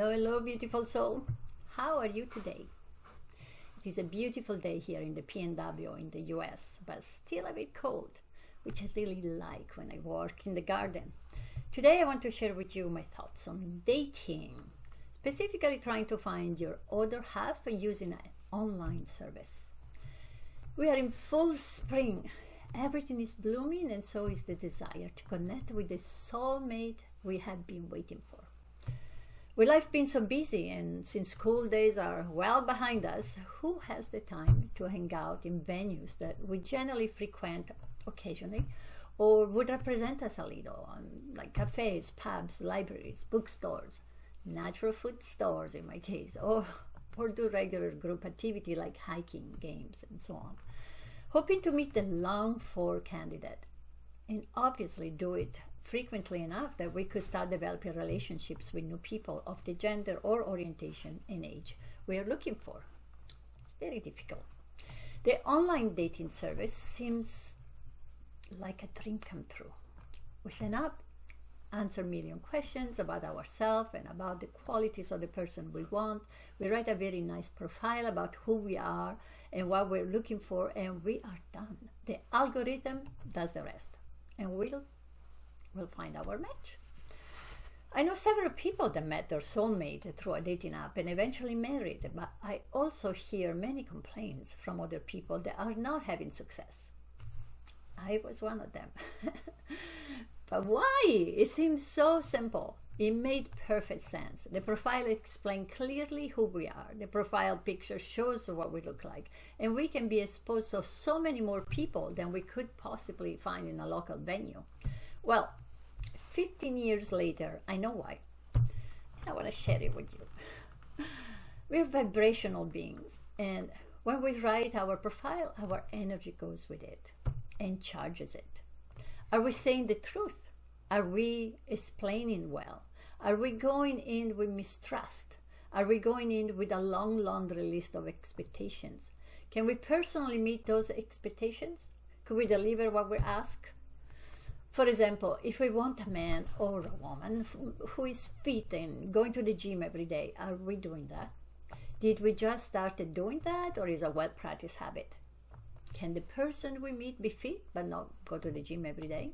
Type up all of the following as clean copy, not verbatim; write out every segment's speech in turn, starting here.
Hello, hello, beautiful soul. How are you today? It is a beautiful day here in the PNW in the US, but still a bit cold, which I really like when I work in the garden. Today I want to share with you my thoughts on dating, specifically trying to find your other half using an online service. We are in full spring. Everything is blooming, and so is the desire to connect with the soulmate we have been waiting for. With life being so busy and since school days are well behind us, who has the time to hang out in venues that we generally frequent occasionally or would represent us a little, like cafes, pubs, libraries, bookstores, natural food stores in my case, or do regular group activity like hiking, games, and so on, hoping to meet the longed-for candidate, and obviously do it frequently enough that we could start developing relationships with new people of the gender or orientation and age we are looking for. It's very difficult. The online dating service seems like a dream come true. We sign up, answer a million questions about ourselves and about the qualities of the person we want. We write a very nice profile about who we are and what we're looking for, and we are done. The algorithm does the rest, and we'll find our match. I know several people that met their soulmate through a dating app and eventually married, but I also hear many complaints from other people that are not having success. I was one of them. But why? It seems so simple. It made perfect sense. The profile explains clearly who we are. The profile picture shows what we look like. And we can be exposed to so many more people than we could possibly find in a local venue. Well, 15 years later, I know why. And I want to share it with you. We're vibrational beings. And when we write our profile, our energy goes with it and charges it. Are we saying the truth? Are we explaining well? Are we going in with mistrust? Are we going in with a long laundry list of expectations? Can we personally meet those expectations? Could we deliver what we ask? For example, if we want a man or a woman who is fit and going to the gym every day, are we doing that? Did we just start doing that, or is it a well-practiced habit? Can the person we meet be fit but not go to the gym every day?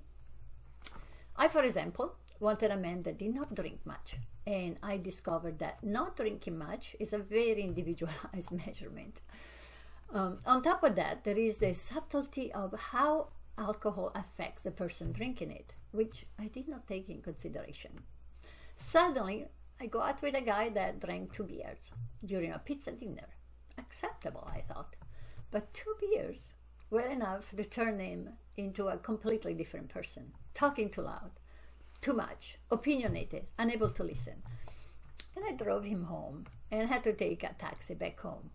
I, for example, wanted a man that did not drink much, and I discovered that not drinking much is a very individualized measurement. On top of that, there is the subtlety of how alcohol affects the person drinking it, which I did not take in consideration. Suddenly, I go out with a guy that drank 2 beers during a pizza dinner. Acceptable, I thought. But 2 beers were enough to turn him into a completely different person, talking too loud, too much, opinionated, unable to listen. And I drove him home and had to take a taxi back home.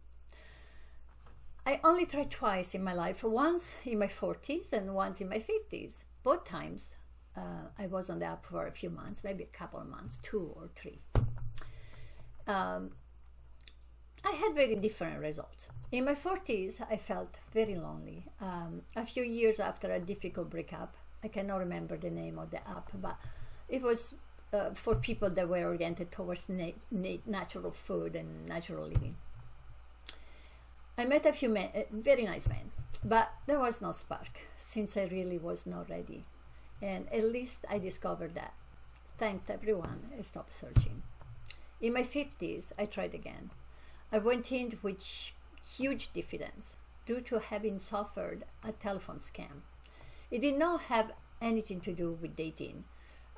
I only tried twice in my life, once in my 40s and once in my 50s. Both times I was on the app for a few months, maybe a couple of months, 2 or 3. I had very different results. In my 40s, I felt very lonely. A few years after a difficult breakup, I cannot remember the name of the app, but it was for people that were oriented towards natural food and natural living. I met a few men, very nice men, but there was no spark since I really was not ready. And at least I discovered that. Thanked everyone and stopped searching. In my 50s, I tried again. I went in with huge diffidence due to having suffered a telephone scam. It did not have anything to do with dating,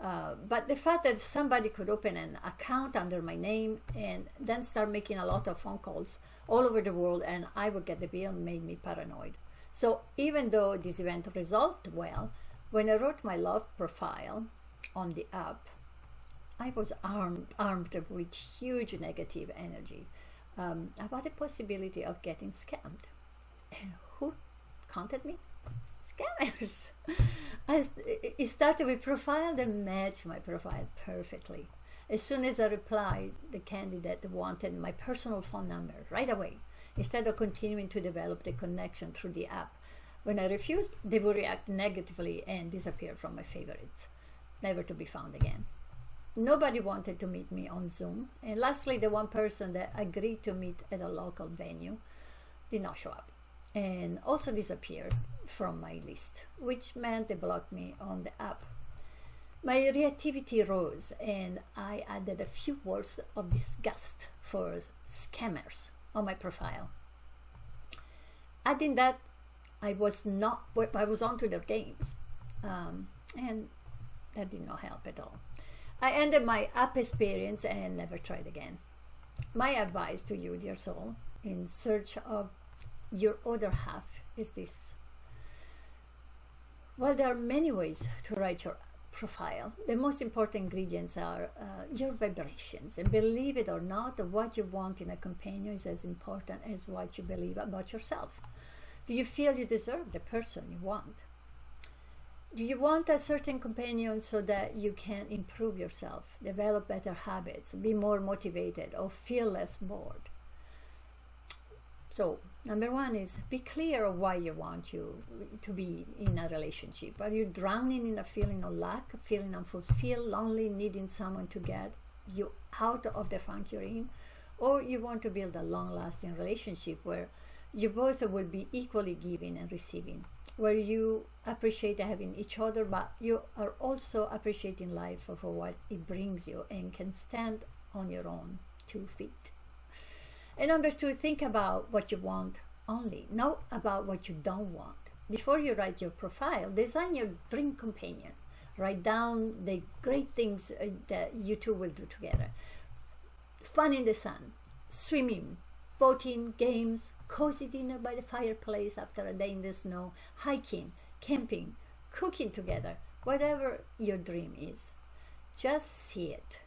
but the fact that somebody could open an account under my name and then start making a lot of phone calls all over the world and I would get the bill made me paranoid. So even though this event resolved well, when I wrote my love profile on the app, I was armed with huge negative energy about the possibility of getting scammed. And who contacted me? Scammers. It started with profile that matched my profile perfectly. As soon as I replied, the candidate wanted my personal phone number right away, instead of continuing to develop the connection through the app. When I refused, they would react negatively and disappear from my favorites, never to be found again. Nobody wanted to meet me on Zoom. And lastly, the one person that agreed to meet at a local venue did not show up and also disappeared from my list, which meant they blocked me on the app. My reactivity rose and I added a few words of disgust for scammers on my profile. Adding that, I was onto their games, and that did not help at all. I ended my app experience and never tried again. My advice to you, dear soul, in search of your other half is this. While there are many ways to write your profile, the most important ingredients are your vibrations. And believe it or not, what you want in a companion is as important as what you believe about yourself. Do you feel you deserve the person you want? Do you want a certain companion so that you can improve yourself, develop better habits, be more motivated, or feel less bored? So, number one is be clear of why you want you to be in a relationship. Are you drowning in a feeling of lack, feeling unfulfilled, lonely, needing someone to get you out of the funk you're in? Or you want to build a long-lasting relationship where you both will be equally giving and receiving, where you appreciate having each other, but you are also appreciating life for what it brings you and can stand on your own 2 feet. And number two, think about what you want only, not about what you don't want. Before you write your profile, design your dream companion. Write down the great things that you two will do together. Fun in the sun, swimming, boating, games, cozy dinner by the fireplace after a day in the snow, hiking, camping, cooking together, whatever your dream is. Just see it,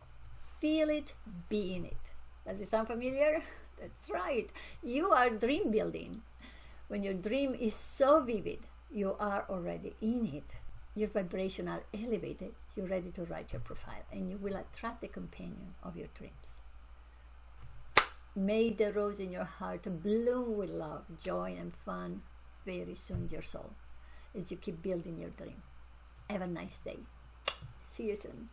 feel it, be in it. Does it sound familiar? That's right. You are dream building. When your dream is so vivid, you are already in it. Your vibration are elevated. You're ready to write your profile and you will attract the companion of your dreams. May the rose in your heart bloom with love, joy, and fun very soon, dear soul, as you keep building your dream. Have a nice day. See you soon.